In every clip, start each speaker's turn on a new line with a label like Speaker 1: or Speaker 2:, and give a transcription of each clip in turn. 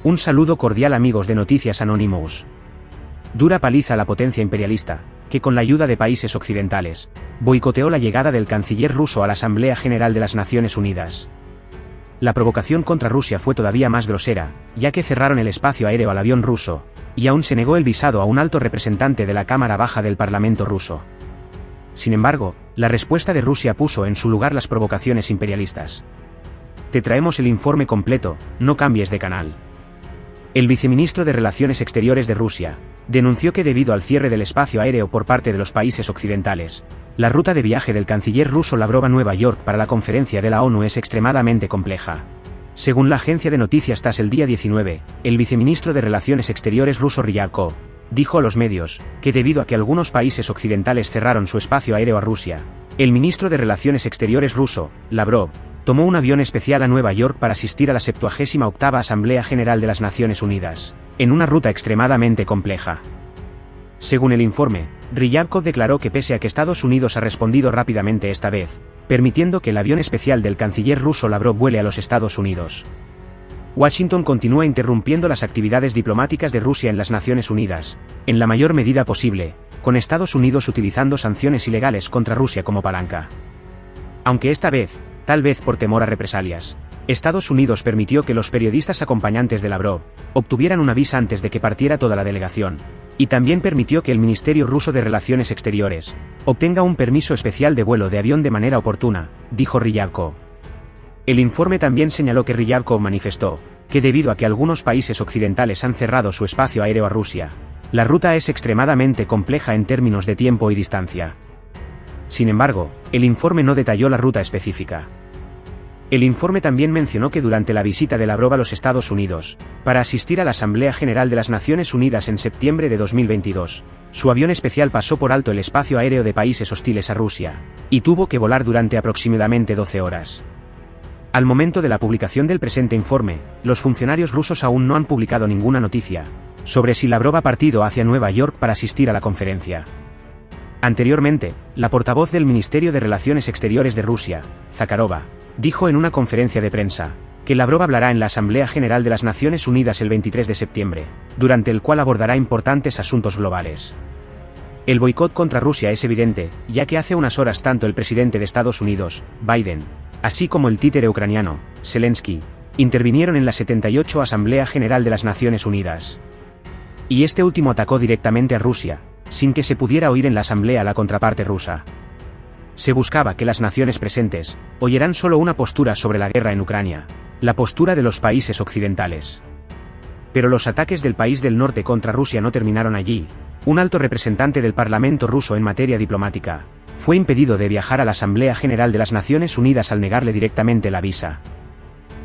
Speaker 1: Un saludo cordial amigos de Noticias Anonymous. Dura paliza a la potencia imperialista, que con la ayuda de países occidentales, boicoteó la llegada del canciller ruso a la Asamblea General de las Naciones Unidas. La provocación contra Rusia fue todavía más grosera, ya que cerraron el espacio aéreo al avión ruso, y aún se negó el visado a un alto representante de la Cámara Baja del Parlamento ruso. Sin embargo, la respuesta de Rusia puso en su lugar las provocaciones imperialistas. Te traemos el informe completo, no cambies de canal. El viceministro de Relaciones Exteriores de Rusia denunció que debido al cierre del espacio aéreo por parte de los países occidentales, la ruta de viaje del canciller ruso Lavrov a Nueva York para la conferencia de la ONU es extremadamente compleja. Según la agencia de noticias TASS el día 19, el viceministro de Relaciones Exteriores ruso Ryabkov dijo a los medios que debido a que algunos países occidentales cerraron su espacio aéreo a Rusia, el ministro de Relaciones Exteriores ruso, Lavrov, tomó un avión especial a Nueva York para asistir a la 78ª Asamblea General de las Naciones Unidas, en una ruta extremadamente compleja. Según el informe, Ryabkov declaró que pese a que Estados Unidos ha respondido rápidamente esta vez, permitiendo que el avión especial del canciller ruso Lavrov vuele a los Estados Unidos, Washington continúa interrumpiendo las actividades diplomáticas de Rusia en las Naciones Unidas, en la mayor medida posible, con Estados Unidos utilizando sanciones ilegales contra Rusia como palanca. Aunque esta vez, tal vez por temor a represalias, Estados Unidos permitió que los periodistas acompañantes de Lavrov obtuvieran una visa antes de que partiera toda la delegación, y también permitió que el Ministerio ruso de Relaciones Exteriores obtenga un permiso especial de vuelo de avión de manera oportuna, dijo Ryabkov. El informe también señaló que Ryabkov manifestó que debido a que algunos países occidentales han cerrado su espacio aéreo a Rusia, la ruta es extremadamente compleja en términos de tiempo y distancia. Sin embargo, el informe no detalló la ruta específica. El informe también mencionó que durante la visita de Lavrov a los Estados Unidos, para asistir a la Asamblea General de las Naciones Unidas en septiembre de 2022, su avión especial pasó por alto el espacio aéreo de países hostiles a Rusia, y tuvo que volar durante aproximadamente 12 horas. Al momento de la publicación del presente informe, los funcionarios rusos aún no han publicado ninguna noticia sobre si Lavrov ha partido hacia Nueva York para asistir a la conferencia. Anteriormente, la portavoz del Ministerio de Relaciones Exteriores de Rusia, Zakharova, dijo en una conferencia de prensa que Lavrov hablará en la Asamblea General de las Naciones Unidas el 23 de septiembre, durante el cual abordará importantes asuntos globales. El boicot contra Rusia es evidente, ya que hace unas horas tanto el presidente de Estados Unidos, Biden, así como el títere ucraniano, Zelensky, intervinieron en la 78ª Asamblea General de las Naciones Unidas. Y este último atacó directamente a Rusia, sin que se pudiera oír en la asamblea la contraparte rusa. Se buscaba que las naciones presentes oyeran solo una postura sobre la guerra en Ucrania, la postura de los países occidentales. Pero los ataques del país del norte contra Rusia no terminaron allí. Un alto representante del Parlamento ruso en materia diplomática fue impedido de viajar a la Asamblea General de las Naciones Unidas al negarle directamente la visa.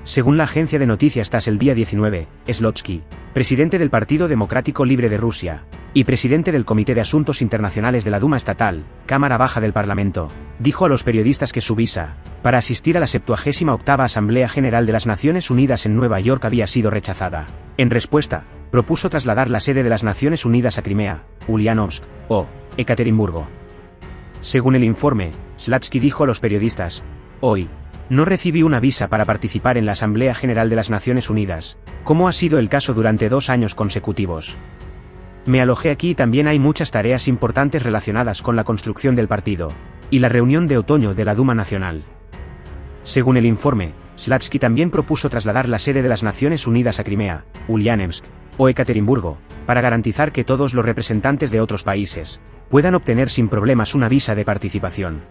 Speaker 1: Según la agencia de noticias TASS el día 19, Slotsky, presidente del Partido Democrático Libre de Rusia, y presidente del Comité de Asuntos Internacionales de la Duma Estatal, Cámara Baja del Parlamento, dijo a los periodistas que su visa, para asistir a la 78ª Asamblea General de las Naciones Unidas en Nueva York había sido rechazada. En respuesta, propuso trasladar la sede de las Naciones Unidas a Crimea, Ulyanovsk, o Ekaterimburgo. Según el informe, Slotsky dijo a los periodistas: hoy, no recibí una visa para participar en la Asamblea General de las Naciones Unidas, como ha sido el caso durante 2 años consecutivos. Me alojé aquí y también hay muchas tareas importantes relacionadas con la construcción del partido, y la reunión de otoño de la Duma Nacional. Según el informe, Slotsky también propuso trasladar la sede de las Naciones Unidas a Crimea, Ulyanovsk, o Ekaterimburgo, para garantizar que todos los representantes de otros países puedan obtener sin problemas una visa de participación.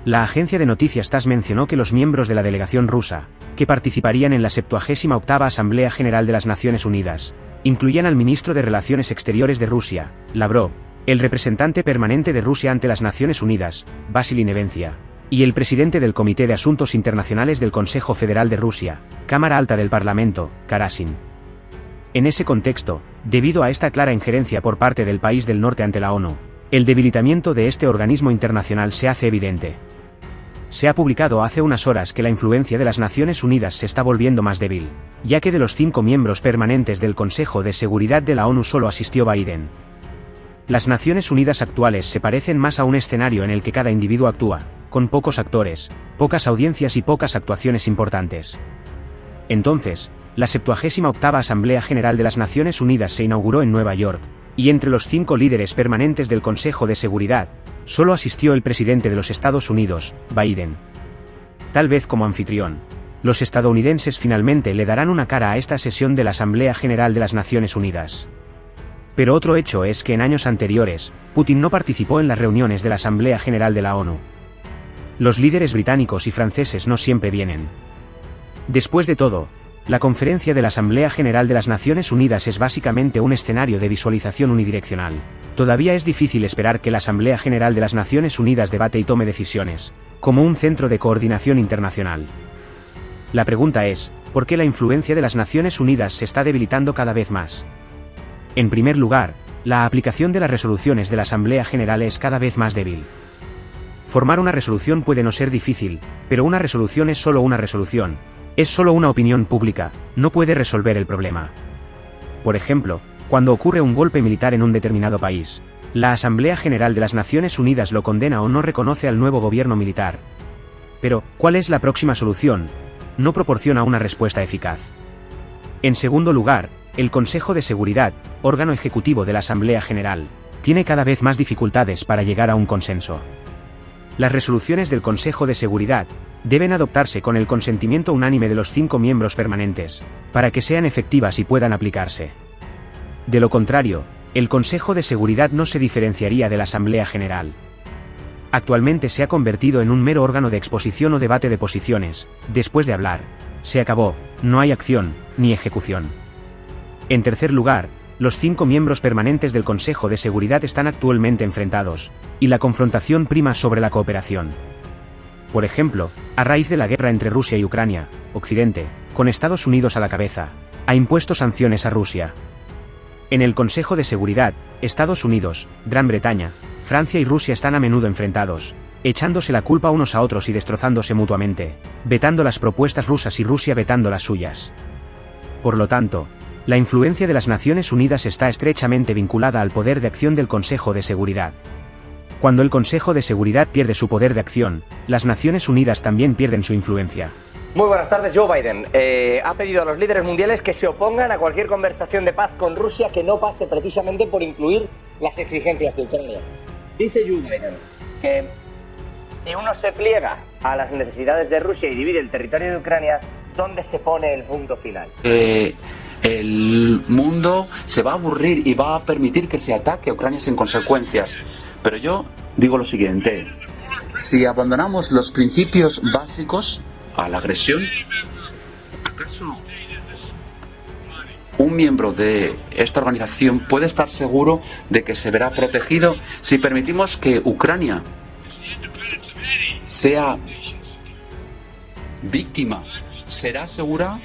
Speaker 1: La agencia de noticias TASS mencionó que los miembros de la delegación rusa, que participarían en la 78ª Asamblea General de las Naciones Unidas, incluían al ministro de Relaciones Exteriores de Rusia, Lavrov, el representante permanente de Rusia ante las Naciones Unidas, Vasily Nevencia, y el presidente del Comité de Asuntos Internacionales del Consejo Federal de Rusia, Cámara Alta del Parlamento, Karasin. En ese contexto, debido a esta clara injerencia por parte del país del norte ante la ONU, el debilitamiento de este organismo internacional se hace evidente. Se ha publicado hace unas horas que la influencia de las Naciones Unidas se está volviendo más débil, ya que de los 5 miembros permanentes del Consejo de Seguridad de la ONU solo asistió Biden. Las Naciones Unidas actuales se parecen más a un escenario en el que cada individuo actúa, con pocos actores, pocas audiencias y pocas actuaciones importantes. Entonces, la 78ª Asamblea General de las Naciones Unidas se inauguró en Nueva York, y entre los 5 líderes permanentes del Consejo de Seguridad, solo asistió el presidente de los Estados Unidos, Biden. Tal vez como anfitrión, los estadounidenses finalmente le darán una cara a esta sesión de la Asamblea General de las Naciones Unidas. Pero otro hecho es que en años anteriores, Putin no participó en las reuniones de la Asamblea General de la ONU. Los líderes británicos y franceses no siempre vienen. Después de todo, la conferencia de la Asamblea General de las Naciones Unidas es básicamente un escenario de visualización unidireccional. Todavía es difícil esperar que la Asamblea General de las Naciones Unidas debate y tome decisiones, como un centro de coordinación internacional. La pregunta es, ¿por qué la influencia de las Naciones Unidas se está debilitando cada vez más? En primer lugar, la aplicación de las resoluciones de la Asamblea General es cada vez más débil. Formar una resolución puede no ser difícil, pero una resolución es solo una resolución. Es solo una opinión pública, no puede resolver el problema. Por ejemplo, cuando ocurre un golpe militar en un determinado país, la Asamblea General de las Naciones Unidas lo condena o no reconoce al nuevo gobierno militar. Pero, ¿cuál es la próxima solución? No proporciona una respuesta eficaz. En segundo lugar, el Consejo de Seguridad, órgano ejecutivo de la Asamblea General, tiene cada vez más dificultades para llegar a un consenso. Las resoluciones del Consejo de Seguridad deben adoptarse con el consentimiento unánime de los 5 miembros permanentes, para que sean efectivas y puedan aplicarse. De lo contrario, el Consejo de Seguridad no se diferenciaría de la Asamblea General. Actualmente se ha convertido en un mero órgano de exposición o debate de posiciones. Después de hablar, se acabó, no hay acción, ni ejecución. En tercer lugar, los 5 miembros permanentes del Consejo de Seguridad están actualmente enfrentados, y la confrontación prima sobre la cooperación. Por ejemplo, a raíz de la guerra entre Rusia y Ucrania, Occidente, con Estados Unidos a la cabeza, ha impuesto sanciones a Rusia. En el Consejo de Seguridad, Estados Unidos, Gran Bretaña, Francia y Rusia están a menudo enfrentados, echándose la culpa unos a otros y destrozándose mutuamente, vetando las propuestas rusas y Rusia vetando las suyas. Por lo tanto, la influencia de las Naciones Unidas está estrechamente vinculada al poder de acción del Consejo de Seguridad. Cuando el Consejo de Seguridad pierde su poder de acción, las Naciones Unidas también pierden su influencia.
Speaker 2: Muy buenas tardes. Joe Biden ha pedido a los líderes mundiales que se opongan a cualquier conversación de paz con Rusia que no pase precisamente por incluir las exigencias de Ucrania. Dice Joe Biden que si uno se pliega a las necesidades de Rusia y divide el territorio de Ucrania, ¿dónde se pone el punto final?
Speaker 3: El mundo se va a aburrir y va a permitir que se ataque a Ucrania sin consecuencias. Pero yo digo lo siguiente: si abandonamos los principios básicos a la agresión, ¿acaso un miembro de esta organización puede estar seguro de que se verá protegido si permitimos que Ucrania sea víctima? ¿Será segura?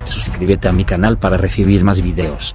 Speaker 4: Suscríbete a mi canal para recibir más videos.